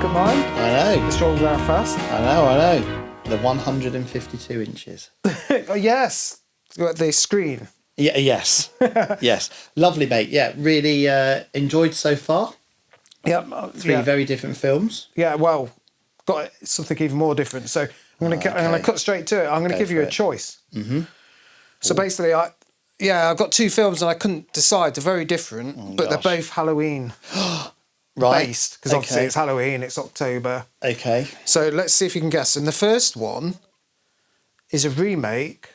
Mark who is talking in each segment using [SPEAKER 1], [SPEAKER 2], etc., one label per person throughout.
[SPEAKER 1] at mine.
[SPEAKER 2] I know.
[SPEAKER 1] It's rolling down fast.
[SPEAKER 2] I know. The 152 inches.
[SPEAKER 1] Oh, yes. The screen.
[SPEAKER 2] Yeah. Yes. Yes. Lovely, mate. Yeah. Really enjoyed so far.
[SPEAKER 1] Yeah.
[SPEAKER 2] Three very different films.
[SPEAKER 1] Yeah. Well, got something even more different. So I'm going to cut straight to it. I'm going to give you a choice. Mm-hmm. So basically, I've got two films and I couldn't decide. They're very different, but they're both Halloween based because obviously it's Halloween. It's October.
[SPEAKER 2] Okay.
[SPEAKER 1] So let's see if you can guess. And the first one is a remake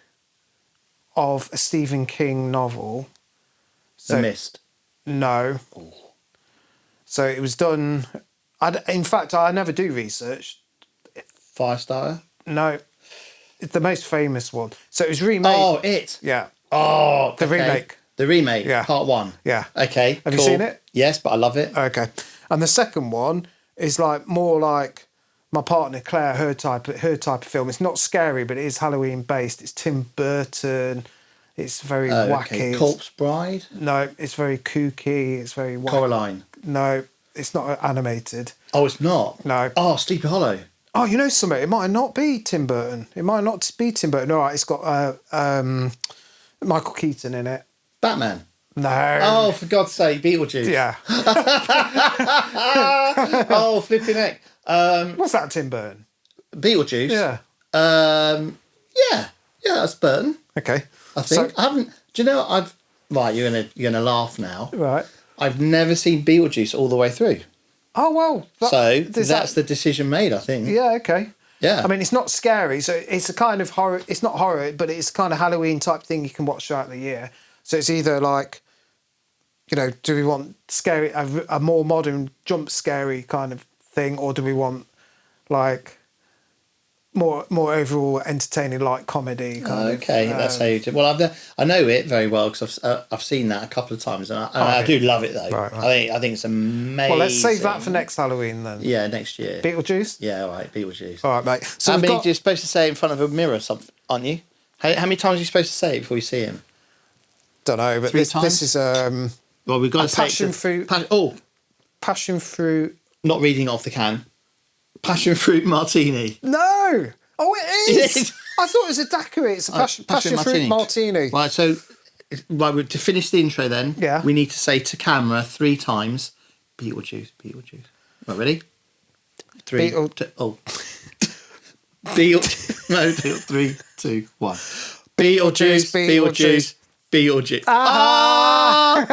[SPEAKER 1] of a Stephen King novel.
[SPEAKER 2] So, The Mist.
[SPEAKER 1] No. Ooh. So it was done. In fact, I never do research.
[SPEAKER 2] Firestarter?
[SPEAKER 1] No. It's the most famous one. So it was remade.
[SPEAKER 2] Oh, it.
[SPEAKER 1] Yeah.
[SPEAKER 2] Oh,
[SPEAKER 1] the remake.
[SPEAKER 2] The remake.
[SPEAKER 1] Yeah.
[SPEAKER 2] Part one.
[SPEAKER 1] Yeah.
[SPEAKER 2] Okay.
[SPEAKER 1] Have you seen it?
[SPEAKER 2] Yes, but I love it.
[SPEAKER 1] Okay. And the second one is more like my partner Claire, her type of film. It's not scary, but it is Halloween based. It's Tim Burton. It's very wacky.
[SPEAKER 2] Okay. Corpse Bride?
[SPEAKER 1] No, it's very kooky. It's very wacky.
[SPEAKER 2] Coraline?
[SPEAKER 1] No, it's not animated.
[SPEAKER 2] Oh, it's not?
[SPEAKER 1] No.
[SPEAKER 2] Oh, Sleepy Hollow?
[SPEAKER 1] Oh, you know something? It might not be Tim Burton. It might not be Tim Burton. All right, it's got Michael Keaton in it.
[SPEAKER 2] Batman?
[SPEAKER 1] No.
[SPEAKER 2] Oh, for God's sake, Beetlejuice.
[SPEAKER 1] Yeah.
[SPEAKER 2] Oh, flipping heck.
[SPEAKER 1] What's that, Tim Burton?
[SPEAKER 2] Beetlejuice?
[SPEAKER 1] Yeah.
[SPEAKER 2] Yeah, that's Burton.
[SPEAKER 1] Okay.
[SPEAKER 2] I think.
[SPEAKER 1] So,
[SPEAKER 2] I haven't. Do you know? Right. You're gonna laugh now.
[SPEAKER 1] Right.
[SPEAKER 2] I've never seen Beetlejuice all the way through.
[SPEAKER 1] Oh well.
[SPEAKER 2] That's the decision made, I think.
[SPEAKER 1] Yeah. Okay.
[SPEAKER 2] Yeah.
[SPEAKER 1] I mean, it's not scary, so it's a kind of horror. It's not horror, but it's kind of Halloween type thing you can watch throughout the year. So it's either like, do we want scary, a more modern jump scary kind of thing, or do we want like more overall entertaining like comedy kind of,
[SPEAKER 2] that's how you do. Well, I know it very well because I've seen that a couple of times and I do love it though.
[SPEAKER 1] Right.
[SPEAKER 2] I think it's amazing.
[SPEAKER 1] Well, let's save that for next Halloween then.
[SPEAKER 2] Yeah, next year.
[SPEAKER 1] Beetlejuice.
[SPEAKER 2] Yeah, all right, Beetlejuice.
[SPEAKER 1] All right, mate. So
[SPEAKER 2] you're supposed to say it in front of a mirror, or something, aren't you? How many times are you supposed to say it before you see him?
[SPEAKER 1] Don't know, but this is
[SPEAKER 2] well, we've got to say
[SPEAKER 1] passion fruit. Passion fruit.
[SPEAKER 2] Not reading it off the can. Passion fruit martini.
[SPEAKER 1] No. Oh, it is. I thought it was a daiquiri. It's a passion fruit martini.
[SPEAKER 2] Right, so to finish the intro then, we need to say to camera 3 times, Beetlejuice. Right, ready? 3, no, 3, 2, 1. Beetlejuice. Ah!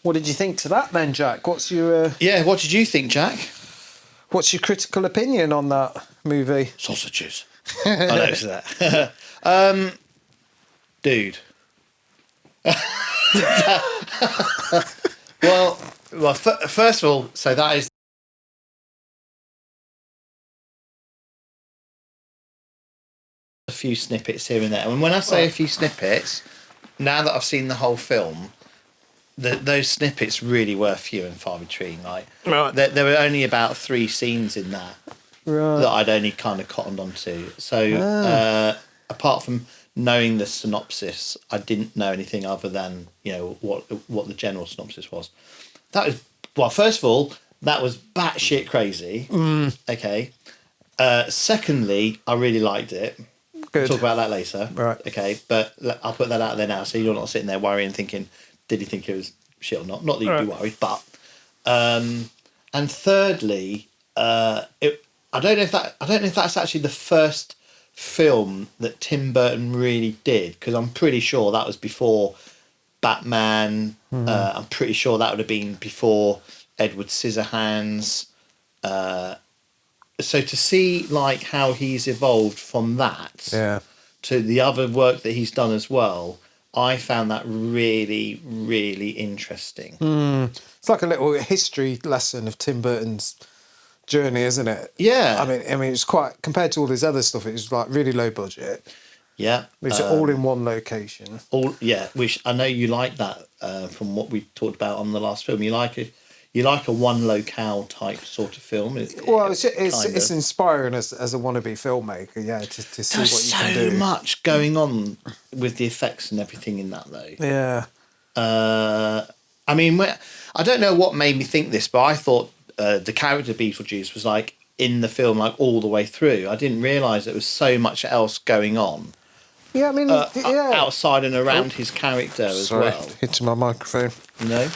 [SPEAKER 1] What did you think to that then, Jack? What's your...
[SPEAKER 2] what did you think, Jack?
[SPEAKER 1] What's your critical opinion on that movie?
[SPEAKER 2] Sausages. I noticed that. Dude. well, first of all, so that is a few snippets here and there. And when I say a few snippets, now that I've seen the whole film, those snippets really were few and far between. Like, there were only about 3 scenes in that that I'd only kind of cottoned onto. So apart from knowing the synopsis, I didn't know anything other than what the general synopsis was. That was first of all, that was batshit crazy. Okay. Secondly, I really liked it.
[SPEAKER 1] Good.
[SPEAKER 2] We'll talk about that later.
[SPEAKER 1] Right.
[SPEAKER 2] Okay, but I'll put that out there now, so you're not sitting there worrying, thinking, did he think it was shit or not? Not that you'd be worried, but and thirdly, I don't know if that's actually the first film that Tim Burton really did, because I'm pretty sure that was before Batman. I'm pretty sure that would have been before Edward Scissorhands. So to see like how he's evolved from that to the other work that he's done as well, I found that really, really interesting.
[SPEAKER 1] It's like a little history lesson of Tim Burton's journey, isn't it?
[SPEAKER 2] Yeah.
[SPEAKER 1] I mean, it's quite, compared to all his other stuff, it's like really low budget.
[SPEAKER 2] Yeah.
[SPEAKER 1] It's all in one location.
[SPEAKER 2] Which I know you like that from what we talked about on the last film. You like you like a one locale type sort of film.
[SPEAKER 1] Well, it's inspiring as a wannabe filmmaker, yeah, to see
[SPEAKER 2] There's
[SPEAKER 1] what you can do.
[SPEAKER 2] so much going on with the effects and everything in that, though.
[SPEAKER 1] Yeah.
[SPEAKER 2] I mean, I don't know what made me think this, but I thought the character Beetlejuice was like in the film, like all the way through. I didn't realise there was so much else going on.
[SPEAKER 1] Yeah, I mean,
[SPEAKER 2] outside and around his character as well.
[SPEAKER 1] Hitting my microphone.
[SPEAKER 2] You know?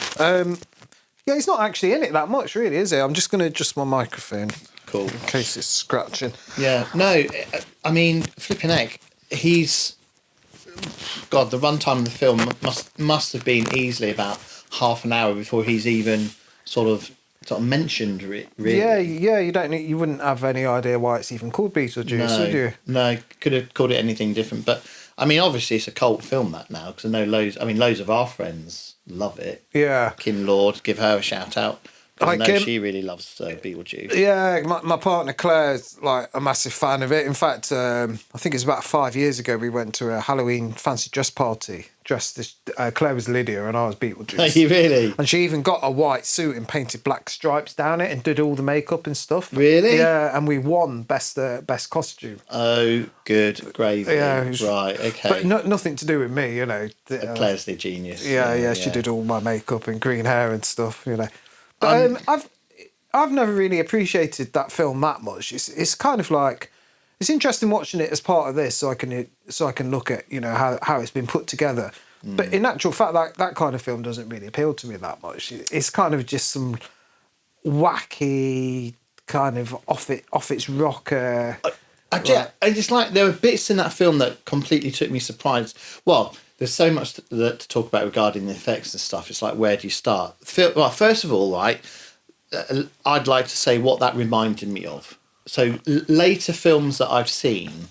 [SPEAKER 1] Yeah, he's not actually in it that much, really, is he? I'm just going to adjust my microphone.
[SPEAKER 2] Cool.
[SPEAKER 1] In case it's scratching.
[SPEAKER 2] Yeah, no, I mean, flipping heck, he's... God, the runtime of the film must have been easily about half an hour before he's even sort of mentioned it, really.
[SPEAKER 1] Yeah, you wouldn't have any idea why it's even called Beetlejuice, would you?
[SPEAKER 2] No, could have called it anything different. But, I mean, obviously it's a cult film, that now, because I know loads of our friends love it.
[SPEAKER 1] Yeah.
[SPEAKER 2] Kim Lord, give her a shout out. I know she really loves Beetlejuice.
[SPEAKER 1] Yeah, my partner Claire's like a massive fan of it. In fact, I think it's about 5 years ago we went to a Halloween fancy dress party. Claire was Lydia and I was Beetlejuice.
[SPEAKER 2] Are you really?
[SPEAKER 1] And she even got a white suit and painted black stripes down it and did all the makeup and stuff.
[SPEAKER 2] Really?
[SPEAKER 1] Yeah, and we won best costume.
[SPEAKER 2] Oh, good gravy.
[SPEAKER 1] Yeah,
[SPEAKER 2] right, okay.
[SPEAKER 1] But nothing to do with me, you know.
[SPEAKER 2] Claire's the genius.
[SPEAKER 1] Yeah, she did all my makeup and green hair and stuff, you know. But I've never really appreciated that film that much. It's kind of like, it's interesting watching it as part of this, so I can look at, you know, how it's been put together. But in actual fact, that kind of film doesn't really appeal to me that much. It's kind of just some wacky kind of off its rocker.
[SPEAKER 2] I just like, there were bits in that film that completely took me surprised. Well, there's so much to talk about regarding the effects and stuff. It's like, where do you start? Well, first of all, right, I'd like to say what that reminded me of. So later films that I've seen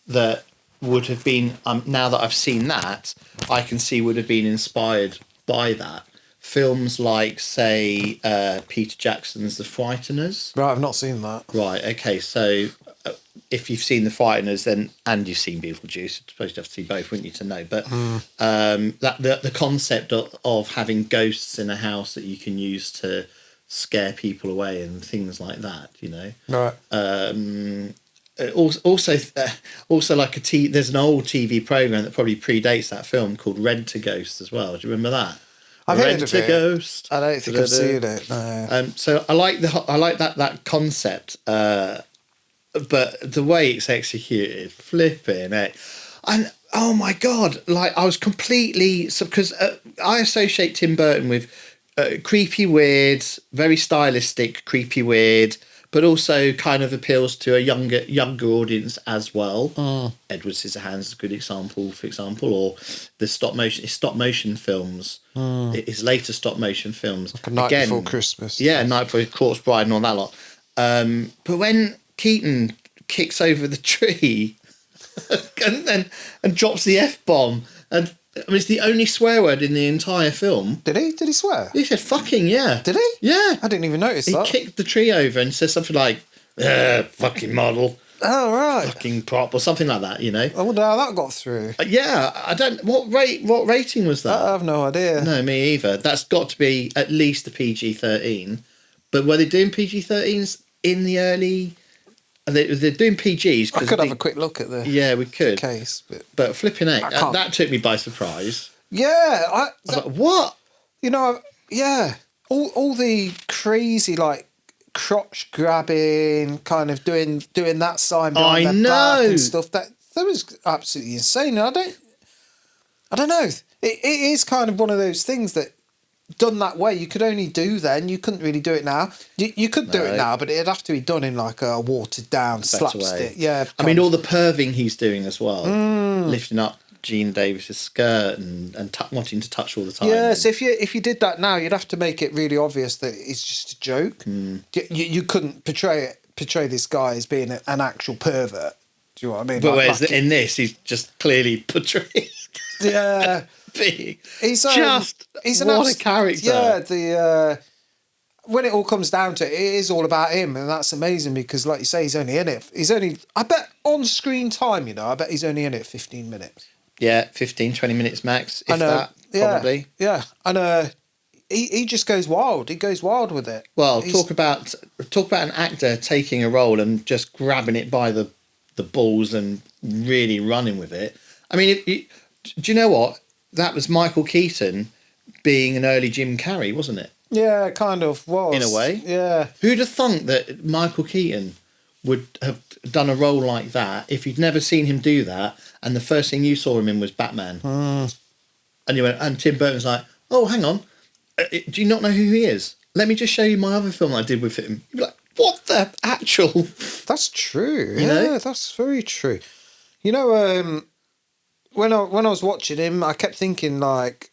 [SPEAKER 2] that would have been, now that I've seen that, I can see would have been inspired by that. Films like, say, Peter Jackson's The Frighteners.
[SPEAKER 1] Right, I've not seen that.
[SPEAKER 2] Right, okay, so if you've seen The Frighteners, then and you've seen Beetlejuice, I suppose you'd have to see both, wouldn't you, to know? But that the concept of having ghosts in a house that you can use to scare people away and things like that, you know.
[SPEAKER 1] Right.
[SPEAKER 2] Also like there's an old TV program that probably predates that film called Rent a Ghost as well. Do you remember that?
[SPEAKER 1] I've heard of it.
[SPEAKER 2] Ghost.
[SPEAKER 1] I don't think I've seen it. No.
[SPEAKER 2] So I like that concept. But the way it's executed, flipping it, and oh my god, like I was completely, because I associate Tim Burton with creepy weird, very stylistic creepy weird, but also kind of appeals to a younger audience as well. Edward Scissorhands is a good example, for example, or the stop motion films. His later stop motion films,
[SPEAKER 1] like A Night Before Christmas.
[SPEAKER 2] Yeah, Night Before Corpse Bride and all that lot. But when Keaton kicks over the tree and drops the F-bomb, and I mean, it's the only swear word in the entire film.
[SPEAKER 1] Did he swear?
[SPEAKER 2] He said fucking, yeah.
[SPEAKER 1] Did he?
[SPEAKER 2] Yeah.
[SPEAKER 1] I didn't even notice that.
[SPEAKER 2] He kicked the tree over and said something like, fucking model.
[SPEAKER 1] Oh, right.
[SPEAKER 2] Fucking prop or something like that, you know.
[SPEAKER 1] I wonder how that got through.
[SPEAKER 2] Yeah, I don't... What rating was that?
[SPEAKER 1] I have no idea.
[SPEAKER 2] No, me either. That's got to be at least a PG-13. But were they doing PG-13s in the early... They're doing PGs.
[SPEAKER 1] I could have a quick look at the
[SPEAKER 2] we could.
[SPEAKER 1] case.
[SPEAKER 2] But flipping heck, that took me by surprise.
[SPEAKER 1] Yeah.
[SPEAKER 2] I was like, what?
[SPEAKER 1] You know, yeah. All the crazy, like, crotch grabbing, kind of doing that sign behind their back and stuff. That was absolutely insane. And I don't know. It is kind of one of those things that, done that way, you could only do then. You couldn't really do it now. You could do it now, but it'd have to be done in like a watered down slapstick. Yeah,
[SPEAKER 2] I mean, all the perving he's doing as well, lifting up Geena Davis's skirt and wanting to touch all the time.
[SPEAKER 1] Yeah, so if you did that now, you'd have to make it really obvious that it's just a joke. You couldn't portray this guy as being an actual pervert. Do you know what I mean?
[SPEAKER 2] But whereas in this, he's just clearly portrayed.
[SPEAKER 1] Yeah. He's a
[SPEAKER 2] character.
[SPEAKER 1] Yeah, when it all comes down to it, it is all about him, and that's amazing because, like you say, he's only in it. I bet on screen time, I bet he's only in it 15 minutes.
[SPEAKER 2] Yeah, 15, 20 minutes max, if that,
[SPEAKER 1] yeah,
[SPEAKER 2] probably.
[SPEAKER 1] Yeah, and he just goes wild. He goes wild with it.
[SPEAKER 2] Well, talk about an actor taking a role and just grabbing it by the balls and really running with it. I mean, do you know what? That was Michael Keaton being an early Jim Carrey, wasn't it?
[SPEAKER 1] Yeah, kind of was.
[SPEAKER 2] In a way.
[SPEAKER 1] Yeah.
[SPEAKER 2] Who'd have thunk that Michael Keaton would have done a role like that if you'd never seen him do that, and the first thing you saw him in was Batman? And you went, and Tim Burton's like, oh, hang on, do you not know who he is? Let me just show you my other film I did with him. You'd be like, what the actual...
[SPEAKER 1] That's true.
[SPEAKER 2] You know?
[SPEAKER 1] That's very true. You know, when I was watching him, I kept thinking, like,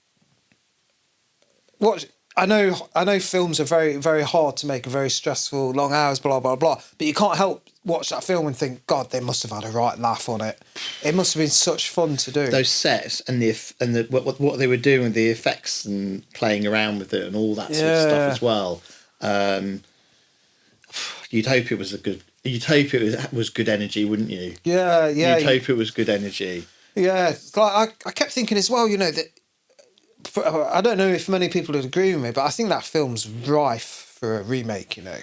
[SPEAKER 1] what... I know films are very, very hard to make, very stressful, long hours, blah, blah, blah. But you can't help watch that film and think, God, they must have had a right laugh on it. It must have been such fun to do.
[SPEAKER 2] Those sets and what they were doing with the effects and playing around with it and all that sort of stuff as well. You'd hope it was good energy, wouldn't you?
[SPEAKER 1] Yeah.
[SPEAKER 2] You'd hope it was good energy.
[SPEAKER 1] Yeah, like I kept thinking as well, you know, that I don't know if many people would agree with me, but I think that film's rife for a remake, you know.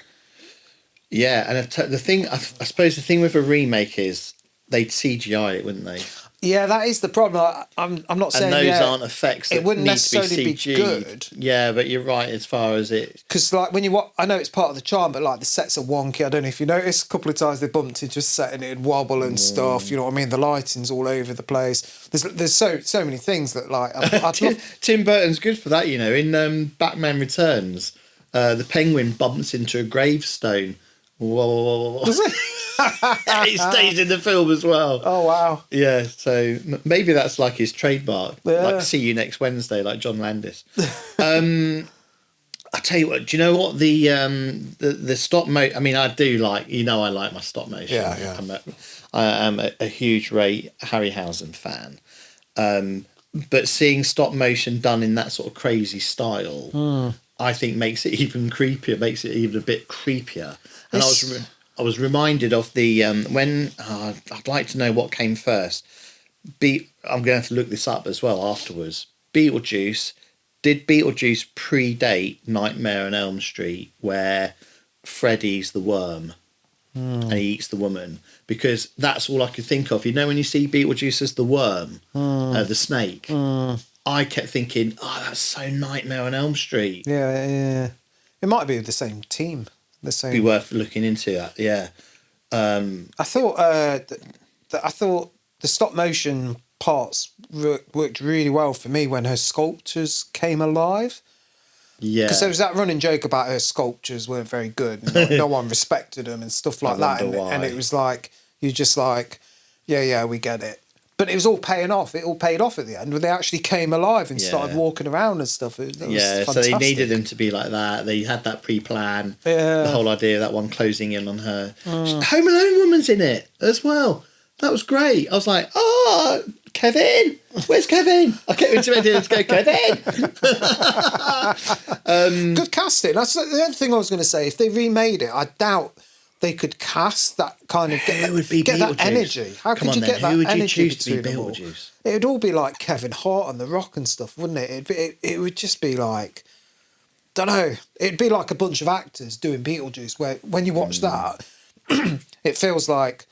[SPEAKER 2] Yeah, and the thing, I suppose the thing with a remake is they'd CGI it, wouldn't they?
[SPEAKER 1] Yeah, that is the problem. I'm not saying...
[SPEAKER 2] And those aren't effects that
[SPEAKER 1] it wouldn't
[SPEAKER 2] need
[SPEAKER 1] necessarily
[SPEAKER 2] to be
[SPEAKER 1] be good.
[SPEAKER 2] Yeah, but you're right as far as it...
[SPEAKER 1] Because, like, when you watch... I know it's part of the charm, but, like, the sets are wonky. I don't know if you noticed, a couple of times they bumped into just set and it'd wobble and stuff, you know what I mean? The lighting's all over the place. There's so many things that, like... I'd love...
[SPEAKER 2] Tim Burton's good for that, you know. In Batman Returns, the penguin bumps into a gravestone. Whoa.
[SPEAKER 1] Does it?
[SPEAKER 2] It stays in the film as well.
[SPEAKER 1] Oh, wow.
[SPEAKER 2] Yeah, so maybe that's like his trademark.
[SPEAKER 1] Yeah.
[SPEAKER 2] Like, see you next Wednesday, like John Landis. I tell you what, do you know what the stop motion... I mean, I do like... You know I like my stop motion.
[SPEAKER 1] Yeah.
[SPEAKER 2] I am a huge Ray Harryhausen fan. But seeing stop motion done in that sort of crazy style, I think makes it even creepier, makes it even a bit creepier. And I was reminded of the I'd like to know what came first. I'm going to have to look this up as well afterwards. Beetlejuice. Did Beetlejuice predate Nightmare on Elm Street, where Freddy's the worm and he eats the woman? Because that's all I could think of. You know, when you see Beetlejuice as the worm, the snake, I kept thinking, oh, that's so Nightmare on Elm Street.
[SPEAKER 1] Yeah. It might be the same team. The same.
[SPEAKER 2] Be worth looking into that. Yeah.
[SPEAKER 1] I thought the stop motion parts worked really well for me when her sculptures came alive. Yeah. Because there was that running joke about her sculptures weren't very good. And no one respected them and stuff like that. And it was like, you're just like, yeah, we get it. But it was all paying off. It all paid off at the end when they actually came alive and started walking around and stuff. It was fantastic.
[SPEAKER 2] So they needed them to be like that. They had that pre-plan.
[SPEAKER 1] Yeah.
[SPEAKER 2] The whole idea of that one closing in on her. Home Alone woman's in it as well. That was great. I was like, oh, Kevin. Where's Kevin? I kept expecting him to go, Kevin.
[SPEAKER 1] Good casting. That's the other thing I was going to say. If they remade it, I doubt they could cast that kind of get that energy. How could you get that energy? Who would you choose to be Beetlejuice? It would all be like Kevin Hart and The Rock and stuff, wouldn't it? It would just be like, don't know. It'd be like a bunch of actors doing Beetlejuice. Where when you watch that, it feels like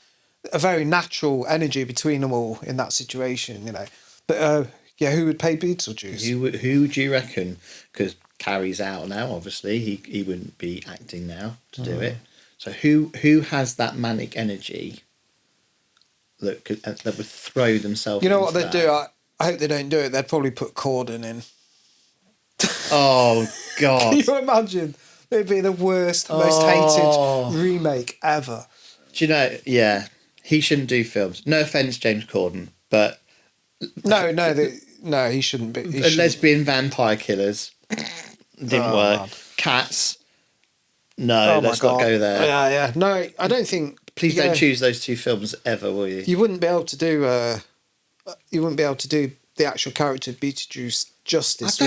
[SPEAKER 1] a very natural energy between them all in that situation, you know. But who would play Beetlejuice?
[SPEAKER 2] Who would you reckon? Because Carrie's out now. Obviously, he wouldn't be acting now to do it. So who has that manic energy that would throw themselves?
[SPEAKER 1] You know what they'd do? I hope they don't do it. They'd probably put Corden in.
[SPEAKER 2] Oh God!
[SPEAKER 1] Can you imagine? It'd be the worst, most hated remake ever.
[SPEAKER 2] Do you know? Yeah, he shouldn't do films. No offense, James Corden, but
[SPEAKER 1] no, he shouldn't be.
[SPEAKER 2] Lesbian vampire killers didn't work.
[SPEAKER 1] Man.
[SPEAKER 2] Cats. No, let's not go there.
[SPEAKER 1] Yeah. No, I don't think.
[SPEAKER 2] Please don't choose those two films ever, will you?
[SPEAKER 1] You wouldn't be able to do. You wouldn't be able to do the actual character of Beetlejuice justice.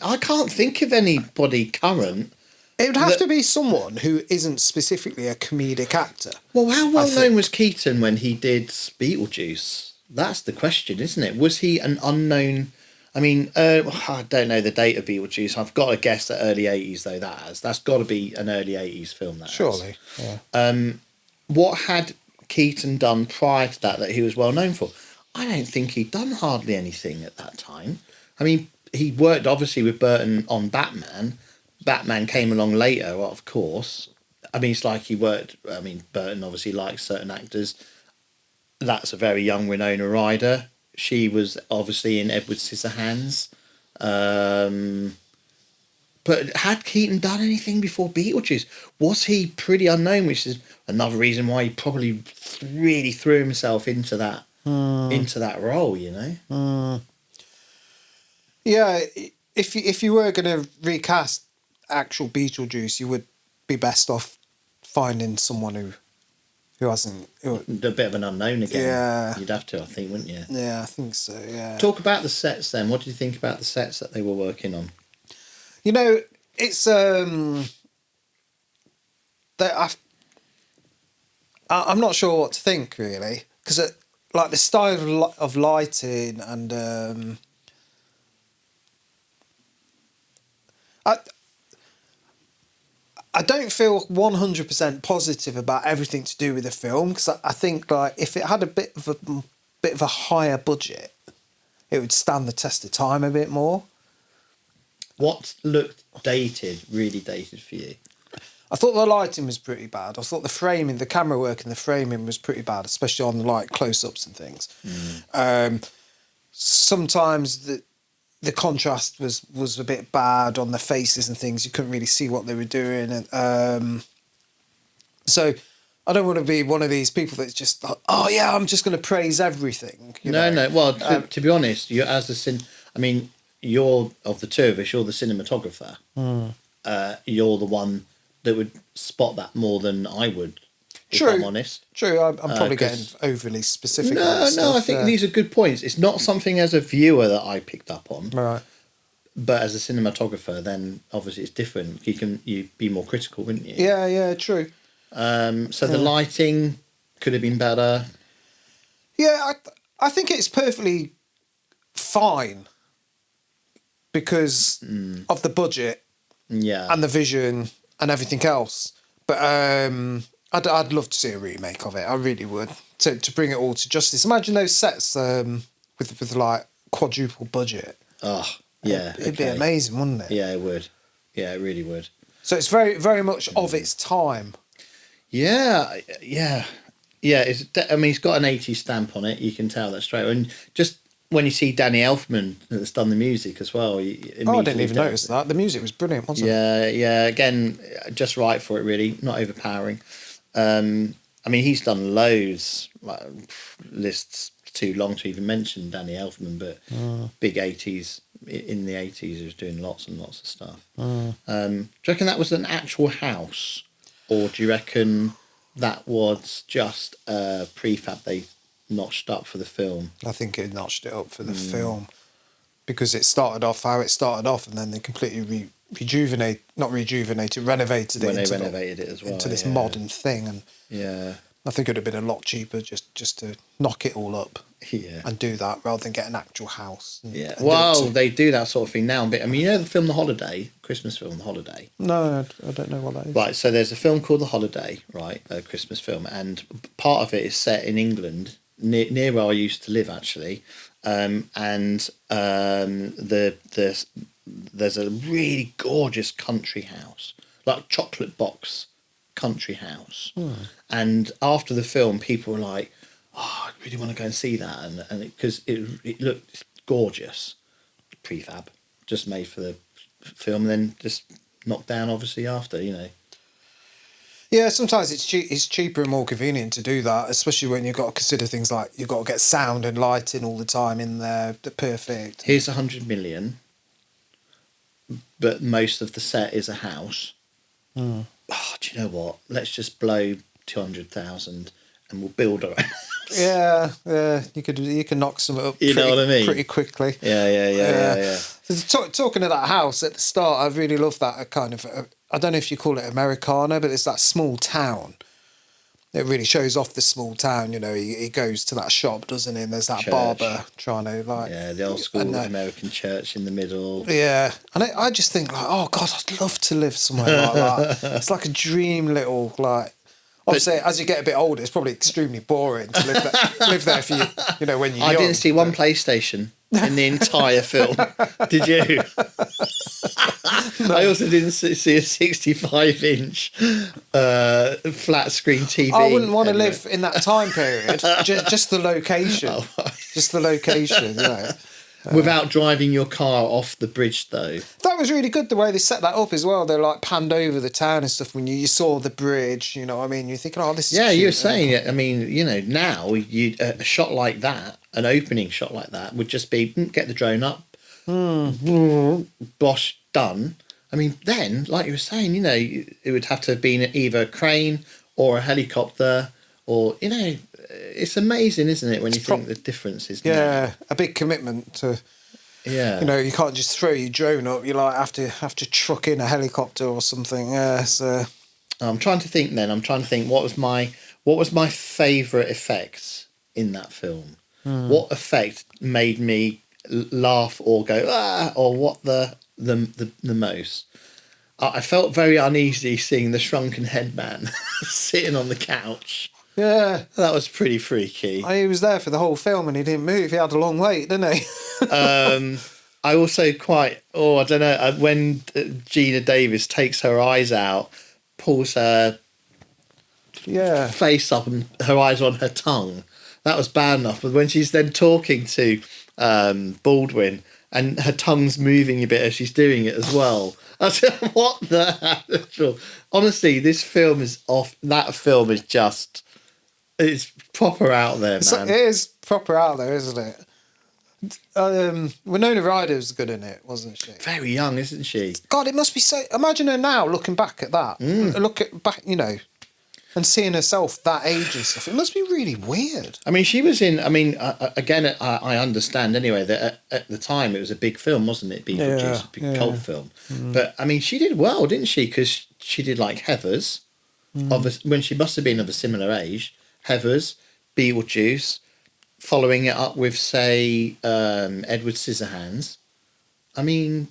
[SPEAKER 2] I can't think of anybody current.
[SPEAKER 1] It would have to be someone who isn't specifically a comedic actor.
[SPEAKER 2] Well, how well known was Keaton when he did Beetlejuice? That's the question, isn't it? Was he an unknown? I mean, I don't know the date of Beetlejuice. I've got to guess the early 80s, though, that's got to be an early 80s film, that
[SPEAKER 1] Surely,
[SPEAKER 2] has.
[SPEAKER 1] yeah.
[SPEAKER 2] What had Keaton done prior to that he was well known for? I don't think he'd done hardly anything at that time. I mean, he worked, obviously, with Burton on Batman. Batman came along later, well, of course. I mean, it's like he worked... I mean, Burton obviously likes certain actors. That's a very young Winona Ryder. She was obviously in Edward Scissorhands. But had Keaton done anything before Beetlejuice? Was he pretty unknown, which is another reason why he probably really threw himself into that role, you know?
[SPEAKER 1] Yeah, if you were going to recast actual Beetlejuice, you would be best off finding someone who hasn't...
[SPEAKER 2] A bit of an unknown again.
[SPEAKER 1] Yeah.
[SPEAKER 2] You'd have to, I think, wouldn't you?
[SPEAKER 1] Yeah, I think so, yeah.
[SPEAKER 2] Talk about the sets then. What do you think about the sets that they were working on?
[SPEAKER 1] You know, it's... I'm not sure what to think, really. Because, like, the style of lighting and... I don't feel 100% positive about everything to do with the film, because I think, like, if it had a bit of a higher budget, it would stand the test of time a bit more.
[SPEAKER 2] What looked dated, really dated for you?
[SPEAKER 1] I thought the lighting was pretty bad. I thought the camera work and the framing was pretty bad, especially on, like, close-ups and things. Sometimes the contrast was a bit bad on the faces and things. You couldn't really see what they were doing. And so I don't want to be one of these people that's just like, oh, yeah, I'm just going to praise everything.
[SPEAKER 2] No. Well, to be honest, you're of the two of us, you're the cinematographer. You're the one that would spot that more than I would, if I'm honest.
[SPEAKER 1] True, I'm probably getting overly specific.
[SPEAKER 2] No, I think these are good points. It's not something as a viewer that I picked up on.
[SPEAKER 1] Right.
[SPEAKER 2] But as a cinematographer, then obviously it's different. You'd be more critical, wouldn't you?
[SPEAKER 1] Yeah, true.
[SPEAKER 2] So the lighting could have been better.
[SPEAKER 1] Yeah, I think it's perfectly fine because of the budget, and the vision and everything else. But I'd love to see a remake of it. I really would, to bring it all to justice. Imagine those sets with like quadruple budget.
[SPEAKER 2] Oh, yeah,
[SPEAKER 1] it'd be amazing, wouldn't it?
[SPEAKER 2] Yeah, it would. Yeah, it really would.
[SPEAKER 1] So it's very, very much of its time.
[SPEAKER 2] Yeah. It's got an 80s stamp on it. You can tell that straight away. And just when you see Danny Elfman that's done the music as well.
[SPEAKER 1] I didn't even notice that. The music was brilliant, wasn't
[SPEAKER 2] it? Yeah. Again, just right for it, really. Not overpowering. He's done loads. Like, lists too long to even mention Danny Elfman, but big 80s. In the 80s, he was doing lots and lots of stuff. Do you reckon that was an actual house? Or do you reckon that was just a prefab they notched up for the film?
[SPEAKER 1] I think it notched it up for the film because it started off how it started off, and then they completely renovated it into this modern thing. And I think it would have been a lot cheaper just to knock it all up and do that rather than get an actual house.
[SPEAKER 2] They do that sort of thing now. But you know the film The Holiday, Christmas film The Holiday?
[SPEAKER 1] No, I don't know what that is.
[SPEAKER 2] Right, so there's a film called The Holiday, right, a Christmas film, and part of it is set in England, near where I used to live, actually. There's a really gorgeous country house, like chocolate box country house. And after the film, people were like, oh, I really want to go and see that, and because it looked gorgeous, prefab, just made for the film, and then just knocked down obviously after,
[SPEAKER 1] Yeah, sometimes it's cheaper and more convenient to do that, especially when you've got to consider things like you've got to get sound and lighting all the time in there, the perfect.
[SPEAKER 2] Here's 100 million, but most of the set is a house. Oh, do you know what? Let's just blow 200,000 and we'll build our own house.
[SPEAKER 1] Yeah, you can knock some up.
[SPEAKER 2] You know what I mean?
[SPEAKER 1] Pretty quickly.
[SPEAKER 2] Yeah.
[SPEAKER 1] So talking of that house at the start, I really love that kind of. I don't know if you call it Americana, but it's that small town. it really shows off the small town. You know, he goes to that shop, doesn't he? And there's that
[SPEAKER 2] Church.
[SPEAKER 1] Barber trying to like
[SPEAKER 2] the old school American church in the middle.
[SPEAKER 1] Yeah, and I just think like, oh God, I'd love to live somewhere like that. It's like a dream little like. Obviously, as you get a bit older, it's probably extremely boring to live there for you know, when you're young.
[SPEAKER 2] I didn't see one PlayStation in the entire film. Did you? No. I also didn't see a 65-inch flat screen TV.
[SPEAKER 1] I wouldn't want to live in that time period. Just the location. Just the location, you know.
[SPEAKER 2] Without driving your car off the bridge, though.
[SPEAKER 1] That was really good, the way they set that up as well. They like panned over the town and stuff when you saw the bridge, you know what I mean? You're thinking, oh, this is cute.
[SPEAKER 2] You were saying it. I mean, you know, now a shot like that, an opening shot like that, would just be, get the drone up, bosh, done. I mean, then, like you were saying, you know, it would have to have been either a crane or a helicopter or, you know... It's amazing, isn't it, when you think the difference is...
[SPEAKER 1] Yeah, a big commitment to...
[SPEAKER 2] Yeah.
[SPEAKER 1] You know, you can't just throw your drone up. You like have to truck in a helicopter or something. Yeah, so...
[SPEAKER 2] I'm trying to think then. I'm trying to think what was my favourite effects in that film? What effect made me laugh or go, ah, or what the most? I felt very uneasy seeing the shrunken head man sitting on the couch.
[SPEAKER 1] Yeah.
[SPEAKER 2] That was pretty freaky.
[SPEAKER 1] He was there for the whole film and he didn't move. He had a long wait, didn't he?
[SPEAKER 2] I also quite... I don't know. When Geena Davis takes her eyes out, pulls her face up and her eyes on her tongue, that was bad enough. But when she's then talking to Baldwin and her tongue's moving a bit as she's doing it as well... I said, what the hell? Honestly, this film is off. That film is just... It's proper out there, man.
[SPEAKER 1] It is proper out there, isn't it? Winona Ryder was good in it, wasn't she?
[SPEAKER 2] Very young, isn't she?
[SPEAKER 1] God, it must be so... Imagine her now looking back at that. Back, you know, and seeing herself that age and stuff. It must be really weird.
[SPEAKER 2] I mean, she was in... I mean, again, I understand anyway that at the time it was a big film, wasn't it? Beetlejuice, a big cult film. But, I mean, she did well, didn't she? Because she did, like, Heathers, when she must have been of a similar age. Heathers, Beetlejuice, following it up with, say, Edward Scissorhands. I mean,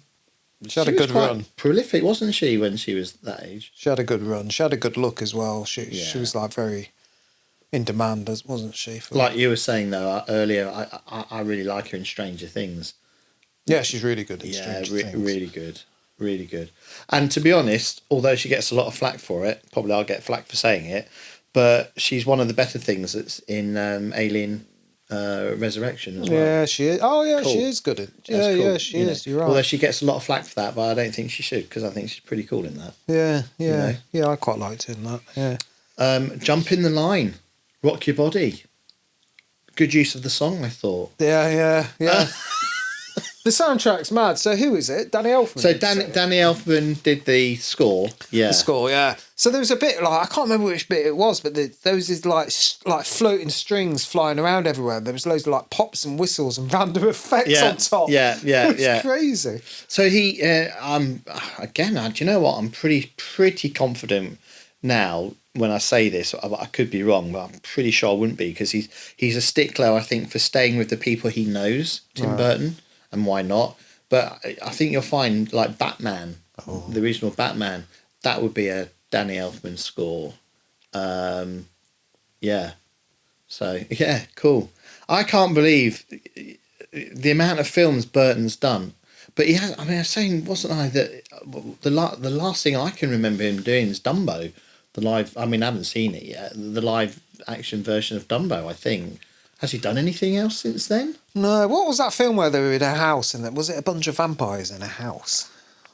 [SPEAKER 1] she had a good run.
[SPEAKER 2] Prolific, wasn't she, when she was that age?
[SPEAKER 1] She had a good run. She had a good look as well. She was like very in demand, wasn't she?
[SPEAKER 2] Like you were saying though earlier, I really like her in Stranger Things.
[SPEAKER 1] Yeah, she's really good in Stranger Things.
[SPEAKER 2] Really good. Really good. And to be honest, although she gets a lot of flack for it, probably I'll get flack for saying it, but she's one of the better things that's in Alien Resurrection as well.
[SPEAKER 1] Yeah, she is. Oh, yeah, cool. She is good at it. Yeah, she is. You're right.
[SPEAKER 2] Although she gets a lot of flack for that, but I don't think she should, because I think she's pretty cool in that.
[SPEAKER 1] Yeah. Yeah, I quite liked her in that. Yeah.
[SPEAKER 2] Jump in the Line, Rock Your Body. Good use of the song, I thought.
[SPEAKER 1] Yeah. The soundtrack's mad. So who is it? Danny Elfman.
[SPEAKER 2] So Danny Elfman did the score. Yeah.
[SPEAKER 1] The score, yeah. So there was a bit like, I can't remember which bit it was, but there was these like floating strings flying around everywhere. There was loads of like pops and whistles and random effects on top.
[SPEAKER 2] Yeah.
[SPEAKER 1] It was crazy.
[SPEAKER 2] So he, again, do you know what? I'm pretty confident now when I say this. I could be wrong, but I'm pretty sure I wouldn't be, because he's a stickler, I think, for staying with the people he knows, Tim Burton. And why not? But I think you'll find, like, Batman, the original Batman, that would be a Danny Elfman score. Yeah. So, yeah, cool. I can't believe the amount of films Burton's done. But he has, I mean, I was saying, wasn't I, that the last thing I can remember him doing is Dumbo. The live, I mean, I haven't seen it yet. The live action version of Dumbo, I think. Has he done anything else since then? No.
[SPEAKER 1] What was that film where they were in a house and was it a bunch of vampires in a house?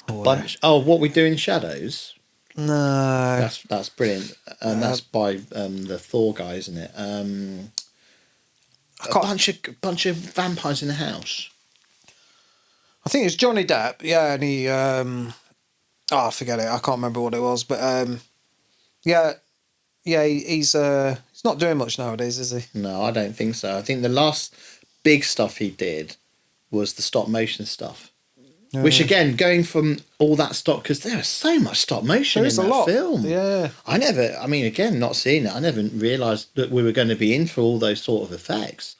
[SPEAKER 2] What We Do in Shadows?
[SPEAKER 1] No.
[SPEAKER 2] That's brilliant. And that's by the Thor guy, isn't it? A bunch of vampires in a house.
[SPEAKER 1] I think it's Johnny Depp, yeah, and he I forget it, I can't remember what it was, but he's not doing much nowadays, is he?
[SPEAKER 2] No, I don't think so. I think the last big stuff he did was the stop motion stuff. Which again, going from all that stop, because there was so much stop motion in that film.
[SPEAKER 1] Yeah.
[SPEAKER 2] I mean, again, not seeing it, I never realised that we were going to be in for all those sort of effects.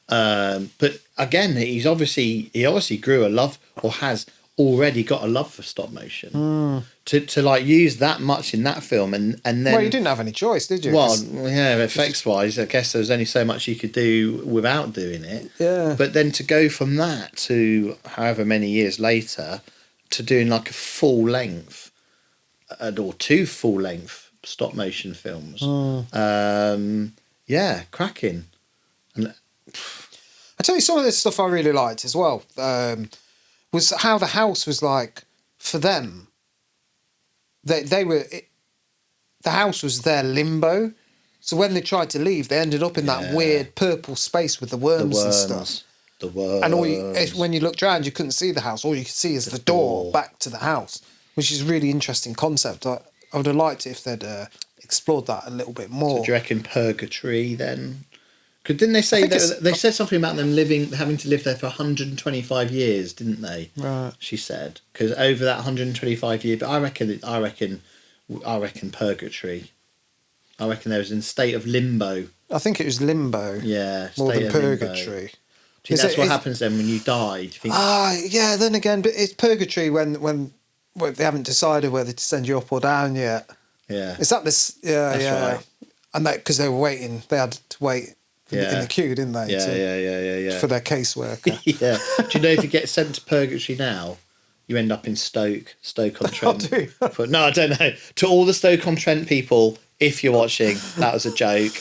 [SPEAKER 2] But again, he obviously grew a love, or has already got a love for stop motion. To like use that much in that film, and then,
[SPEAKER 1] well, you didn't have any choice, did you?
[SPEAKER 2] Well, yeah, effects wise, I guess there was only so much you could do without doing it.
[SPEAKER 1] Yeah.
[SPEAKER 2] But then to go from that to however many years later to doing like a full length or 2 full length stop motion films, yeah, cracking. And
[SPEAKER 1] I tell you, some of this stuff I really liked as well. Was how the house was like for them. They were, the house was their limbo. So when they tried to leave, they ended up in that weird purple space with the worms and stuff.
[SPEAKER 2] The worms.
[SPEAKER 1] And when you looked around, you couldn't see the house. All you could see is the door back to the house, which is a really interesting concept. I would have liked it if they'd explored that a little bit more.
[SPEAKER 2] So do you reckon purgatory then? Because didn't they say they said something about them having to live there for 125 years, didn't they?
[SPEAKER 1] Right.
[SPEAKER 2] She said, because over that 125 year, but I reckon purgatory. I reckon they was in a state of limbo.
[SPEAKER 1] I think it was limbo.
[SPEAKER 2] Yeah,
[SPEAKER 1] more than purgatory.
[SPEAKER 2] Do you think that's what happens then when you die? Do you think?
[SPEAKER 1] Yeah. Then again, but it's purgatory when they haven't decided whether to send you up or down yet.
[SPEAKER 2] Yeah.
[SPEAKER 1] Is that this? Yeah,
[SPEAKER 2] that's
[SPEAKER 1] yeah.
[SPEAKER 2] Right.
[SPEAKER 1] And that because they were waiting, they had to wait. In the queue, didn't they?
[SPEAKER 2] Yeah.
[SPEAKER 1] For their caseworker.
[SPEAKER 2] Yeah. Do you know if you get sent to purgatory now, you end up in Stoke-on-Trent? No, I don't know. To all the Stoke-on-Trent people, if you're watching, that was a joke.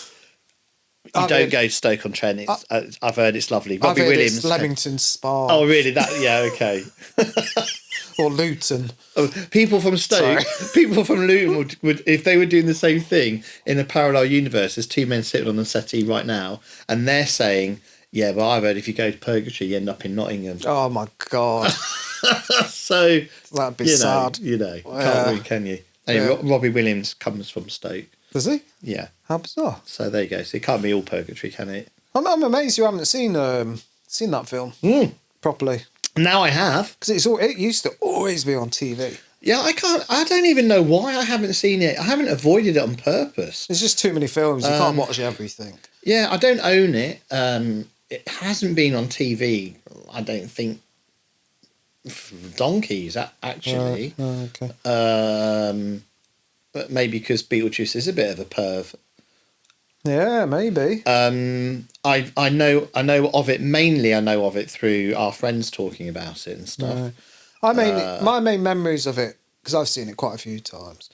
[SPEAKER 2] You don't go to Stoke-on-Trent. I've heard it's lovely. Robbie Williams.
[SPEAKER 1] It's Leamington Spa.
[SPEAKER 2] Oh, really? Yeah, okay.
[SPEAKER 1] Or Luton.
[SPEAKER 2] People from Stoke, people from Luton would, if they were doing the same thing in a parallel universe, there's 2 men sitting on the settee right now, and they're saying, yeah, but I've heard if you go to purgatory, you end up in Nottingham.
[SPEAKER 1] Oh, my God.
[SPEAKER 2] So,
[SPEAKER 1] that'd be sad.
[SPEAKER 2] Can't really, can you? Anyway, Robbie Williams comes from Stoke.
[SPEAKER 1] Does he?
[SPEAKER 2] Yeah.
[SPEAKER 1] How bizarre.
[SPEAKER 2] So there you go. So it can't be all purgatory, can it?
[SPEAKER 1] I'm amazed you haven't seen that film properly.
[SPEAKER 2] Now I have.
[SPEAKER 1] Because it used to always be on TV.
[SPEAKER 2] Yeah, I don't even know why I haven't seen it. I haven't avoided it on purpose.
[SPEAKER 1] There's just too many films. You can't watch everything.
[SPEAKER 2] Yeah, I don't own it. It hasn't been on TV, I don't think, for donkeys, actually.
[SPEAKER 1] Okay.
[SPEAKER 2] But maybe because Beetlejuice is a bit of a perv.
[SPEAKER 1] Yeah, maybe.
[SPEAKER 2] I know of it, mainly I know of it through our friends talking about it and stuff.
[SPEAKER 1] My main memories of it, because I've seen it quite a few times.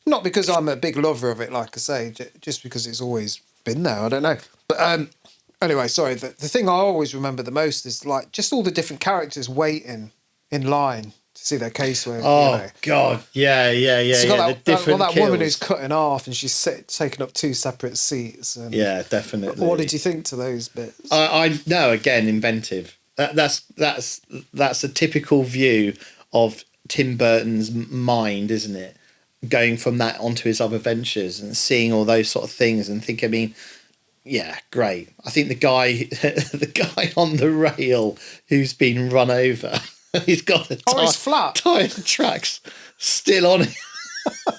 [SPEAKER 1] Not because I'm a big lover of it, like I say, just because it's always been there, I don't know. But anyway, sorry, the thing I always remember the most is like just all the different characters waiting in line to see their casework.
[SPEAKER 2] Oh, God, yeah.
[SPEAKER 1] So that
[SPEAKER 2] kills.
[SPEAKER 1] woman who's cutting off and she's taking up 2 separate seats. And
[SPEAKER 2] yeah, definitely.
[SPEAKER 1] What did you think to those bits?
[SPEAKER 2] I know, again, inventive. That's a typical view of Tim Burton's mind, isn't it? Going from that onto his other ventures and seeing all those sort of things and think, I mean, yeah, great. I think the guy on the rail who's been run over, he's got his
[SPEAKER 1] flat
[SPEAKER 2] tire tracks still on it.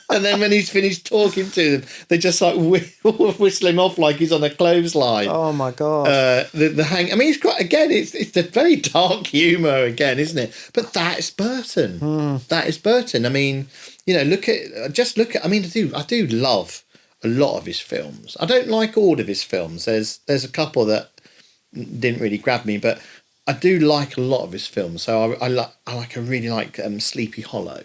[SPEAKER 2] And then when he's finished talking to them, they just like whistle him off like he's on a clothesline.
[SPEAKER 1] Oh my God!
[SPEAKER 2] The hang. I mean, it's a very dark humour again, isn't it? But that is Burton. That is Burton. I mean, you know, look at. I mean, I do love a lot of his films. I don't like all of his films. There's a couple that didn't really grab me, but I do like a lot of his films. So I really like Sleepy Hollow.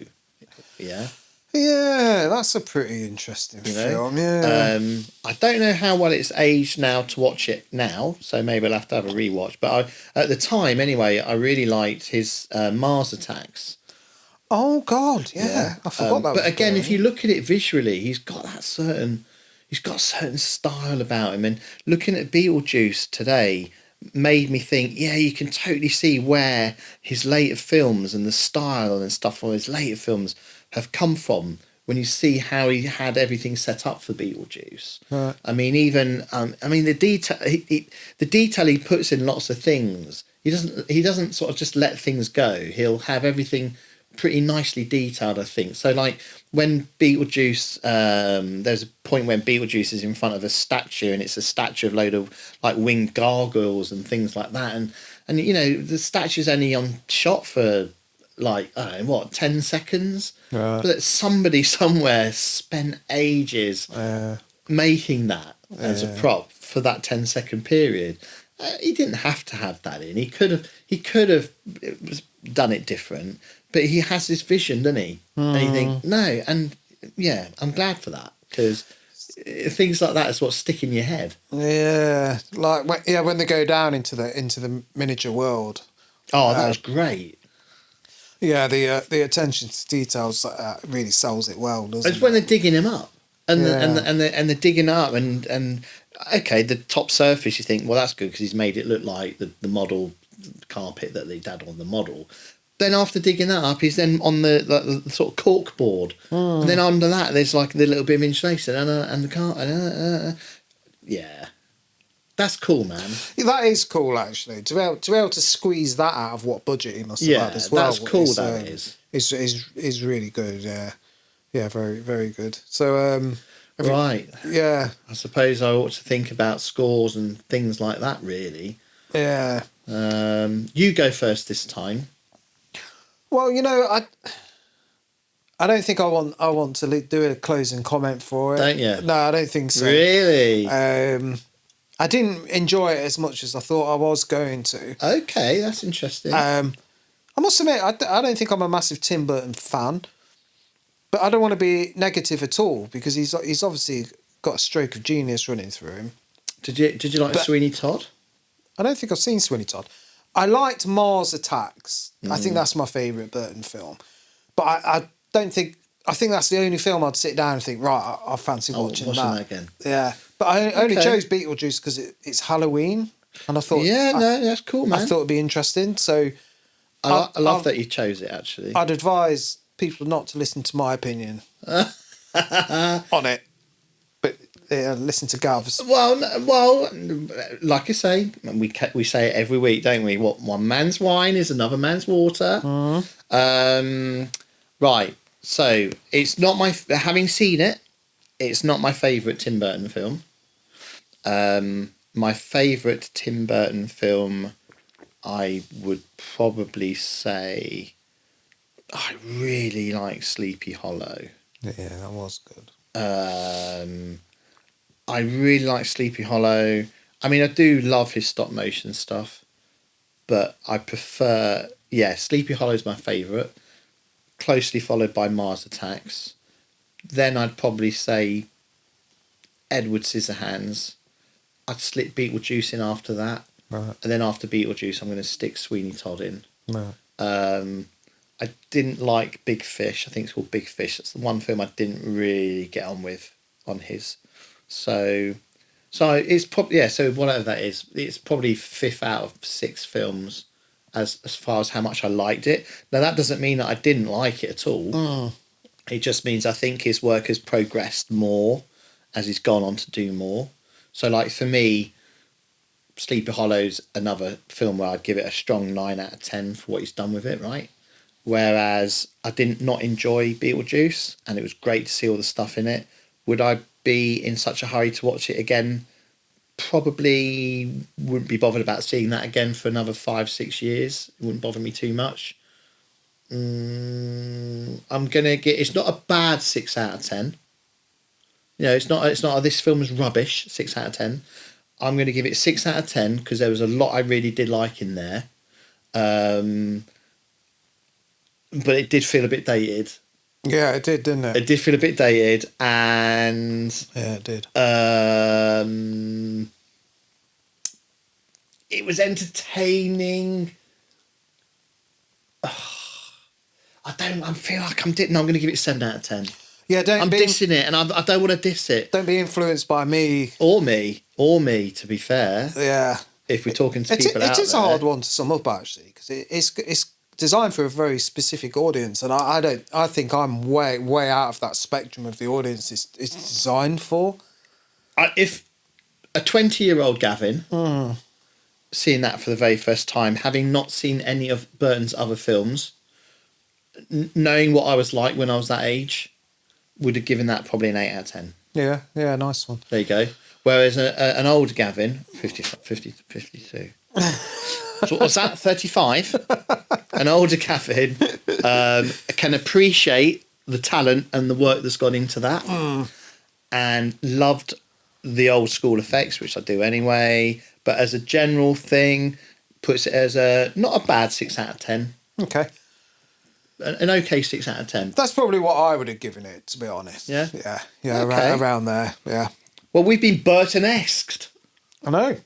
[SPEAKER 2] Yeah.
[SPEAKER 1] Yeah, that's a pretty interesting film. Yeah.
[SPEAKER 2] I don't know how well it's aged now to watch it now, so maybe I'll have to have a rewatch. But at the time, anyway, I really liked his Mars Attacks.
[SPEAKER 1] Oh God, yeah. I forgot that.
[SPEAKER 2] But again, if you look at it visually, he's got a certain style about him. And looking at Beetlejuice today made me think, yeah, you can totally see where his later films and the style and stuff from his later films have come from when you see how he had everything set up for Beetlejuice. Right. I mean, even the detail he puts in lots of things. He doesn't sort of just let things go. He'll have everything pretty nicely detailed, I think. So like when Beetlejuice, there's a point when Beetlejuice is in front of a statue, and it's a statue of a load of like winged gargoyles and things like that, and you know the statue's only on shot for like I don't know what 10 seconds, but somebody somewhere spent ages making that as a prop for that 10-second period. He didn't have to have that in. He could have done it different, but he has this vision, doesn't he? And you think no, and yeah, I'm glad for that, because things like that is what stick in your head.
[SPEAKER 1] Yeah, like when they go down into the miniature world.
[SPEAKER 2] Oh, that was great.
[SPEAKER 1] Yeah, the attention to details really sells it well, doesn't it?
[SPEAKER 2] It's when they're digging him up, and they're digging up, and okay, the top surface, you think, well, that's good because he's made it look like the model carpet that they had on the model. Then after digging that up, he's then on the sort of cork board, and then under that there's like the little bit of insulation and the car. Yeah, that's cool, man.
[SPEAKER 1] That is cool, actually. To be able to squeeze that out of what budget he must have had as well.
[SPEAKER 2] That's cool. That is
[SPEAKER 1] really good. Yeah, very very good. So
[SPEAKER 2] right.
[SPEAKER 1] Yeah.
[SPEAKER 2] I suppose I ought to think about scores and things like that. Really.
[SPEAKER 1] Yeah.
[SPEAKER 2] You go first this time.
[SPEAKER 1] Well, you know, I don't think I want to do a closing comment for it.
[SPEAKER 2] Don't you?
[SPEAKER 1] No, I don't think so.
[SPEAKER 2] Really?
[SPEAKER 1] I didn't enjoy it as much as I thought I was going to.
[SPEAKER 2] Okay, that's interesting.
[SPEAKER 1] I must admit, I don't think I'm a massive Tim Burton fan, but I don't want to be negative at all, because he's obviously got a stroke of genius running through him.
[SPEAKER 2] Did you like Sweeney Todd?
[SPEAKER 1] I don't think I've seen Sweeney Todd. I liked Mars Attacks. I think that's my favourite Burton film. But I don't think... I think that's the only film I'd sit down and think, right, I fancy watching that
[SPEAKER 2] again.
[SPEAKER 1] Yeah. But I only chose Beetlejuice because it's Halloween. And I thought...
[SPEAKER 2] Yeah, that's cool, man.
[SPEAKER 1] I thought it'd be interesting. So...
[SPEAKER 2] I love that you chose it, actually.
[SPEAKER 1] I'd advise people not to listen to my opinion on it. But listen to Gav's.
[SPEAKER 2] Well, like I say, we say it every week, don't we? What one man's wine is another man's water. Right. So it's not having seen it. It's not my favourite Tim Burton film. My favourite Tim Burton film, I would probably say, I really like Sleepy Hollow.
[SPEAKER 1] Yeah, that was good.
[SPEAKER 2] I really like Sleepy Hollow. I mean, I do love his stop motion stuff, but I prefer... Yeah, Sleepy Hollow is my favourite, closely followed by Mars Attacks. Then I'd probably say Edward Scissorhands. I'd slip Beetlejuice in after that.
[SPEAKER 1] Right.
[SPEAKER 2] And then after Beetlejuice, I'm going to stick Sweeney Todd in.
[SPEAKER 1] Right.
[SPEAKER 2] I didn't like Big Fish. I think it's called Big Fish. That's the one film I didn't really get on with on his. So it's probably... So whatever that is, it's probably 5th out of 6 films as far as how much I liked it. Now, that doesn't mean that I didn't like it at all. It just means I think his work has progressed more as he's gone on to do more. So, like, for me, Sleepy Hollow's another film where I'd give it a strong 9 out of 10 for what he's done with it, right? Whereas I did not enjoy Beetlejuice, and it was great to see all the stuff in it. Would I be in such a hurry to watch it again? Probably wouldn't be bothered about seeing that again for another 5-6 years. It wouldn't bother me too much. I'm gonna get... It's not a bad 6 out of 10. You know, it's not this film is rubbish, 6 out of 10. I'm going to give it 6 out of 10 because there was a lot I really did like in there. But it did feel a bit dated.
[SPEAKER 1] Yeah, it did, didn't it?
[SPEAKER 2] It did feel a bit dated, and...
[SPEAKER 1] Yeah, it did.
[SPEAKER 2] It was entertaining. I feel like I'm going to give it 7 out of 10.
[SPEAKER 1] Yeah,
[SPEAKER 2] I'm dissing it, and I don't want to diss it.
[SPEAKER 1] Don't be influenced by me.
[SPEAKER 2] Or me, to be fair.
[SPEAKER 1] Yeah.
[SPEAKER 2] If we're talking to people out there.
[SPEAKER 1] It is a hard one to sum up, actually, because it's designed for a very specific audience, and I think I'm way out of that spectrum of the audience it's designed for.
[SPEAKER 2] If a 20-year-old Gavin seeing that for the very first time, having not seen any of Burton's other films, knowing what I was like when I was that age, would have given that probably an 8 out of 10.
[SPEAKER 1] Yeah, nice one.
[SPEAKER 2] There you go. Whereas an old Gavin, 52. So what's that, 35? An older Gavin can appreciate the talent and the work that's gone into that, and loved the old school effects, which I do anyway. But as a general thing, puts it as not a bad 6 out of 10.
[SPEAKER 1] Okay.
[SPEAKER 2] An okay 6 out of 10.
[SPEAKER 1] That's probably what I would have given it, to be honest.
[SPEAKER 2] Yeah?
[SPEAKER 1] Yeah,
[SPEAKER 2] Okay.
[SPEAKER 1] around there, yeah.
[SPEAKER 2] Well, we've been Burton-esqued.
[SPEAKER 1] I know.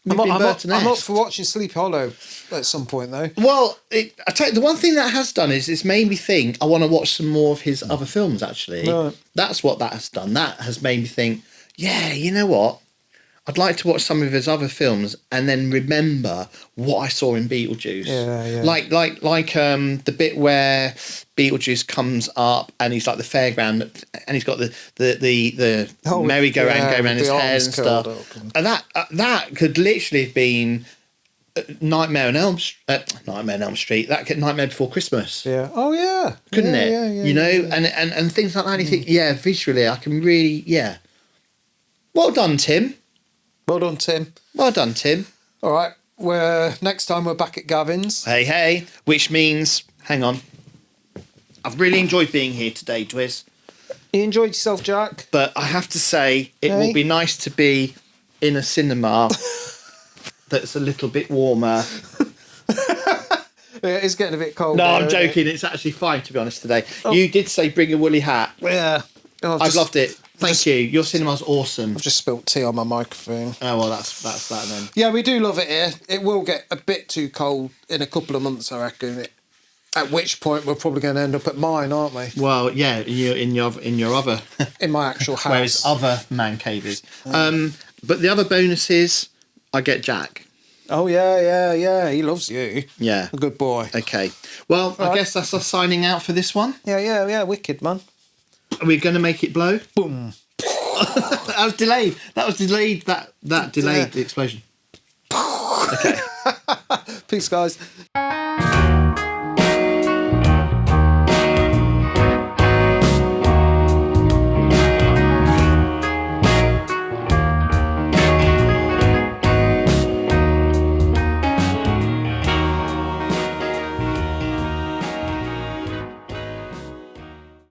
[SPEAKER 2] We've been Burton-esque.
[SPEAKER 1] I'm up for watching Sleepy Hollow at some point, though.
[SPEAKER 2] Well, I tell you, the one thing that has done is it's made me think I want to watch some more of his other films, actually.
[SPEAKER 1] Right.
[SPEAKER 2] That's what that has done. That has made me think, yeah, you know what? I'd like to watch some of his other films and then remember what I saw in Beetlejuice.
[SPEAKER 1] Yeah.
[SPEAKER 2] Like the bit where Beetlejuice comes up and he's like the fairground and he's got the merry-go-round going around his head and stuff. And that could literally have been Nightmare on Elm Street. That could Nightmare Before Christmas.
[SPEAKER 1] Yeah. Oh yeah.
[SPEAKER 2] Couldn't it?
[SPEAKER 1] Yeah,
[SPEAKER 2] you know, and things like that. And you think, yeah, visually, I can really, yeah. Well done, Tim.
[SPEAKER 1] Well done, Tim.
[SPEAKER 2] Well done, Tim.
[SPEAKER 1] All right. Next time we're back at Gavin's.
[SPEAKER 2] Hey, which means, hang on. I've really enjoyed being here today, Dwyz.
[SPEAKER 1] You enjoyed yourself, Jack?
[SPEAKER 2] But I have to say, it will be nice to be in a cinema that's a little bit warmer.
[SPEAKER 1] Yeah, it's getting a bit cold.
[SPEAKER 2] No, I'm joking. It's actually fine, to be honed today. Oh. You did say bring a woolly hat.
[SPEAKER 1] Yeah.
[SPEAKER 2] I've loved it. Thank you. Your cinema's awesome.
[SPEAKER 1] I've just spilt tea on my microphone.
[SPEAKER 2] Oh, well, that's that then.
[SPEAKER 1] Yeah, we do love it here. It will get a bit too cold in a couple of months, I reckon. At which point we're probably going to end up at mine, aren't we?
[SPEAKER 2] Well, yeah, in your other...
[SPEAKER 1] in my actual house.
[SPEAKER 2] Where his other man cave is. But the other bonus is I get Jack.
[SPEAKER 1] Oh, yeah. He loves you.
[SPEAKER 2] Yeah.
[SPEAKER 1] A good boy.
[SPEAKER 2] Okay. Well, I guess that's us signing out for this one.
[SPEAKER 1] Yeah. Wicked, man.
[SPEAKER 2] Are we going to make it blow?
[SPEAKER 1] Boom.
[SPEAKER 2] That was delayed. That delayed the explosion. Okay.
[SPEAKER 1] Peace, guys.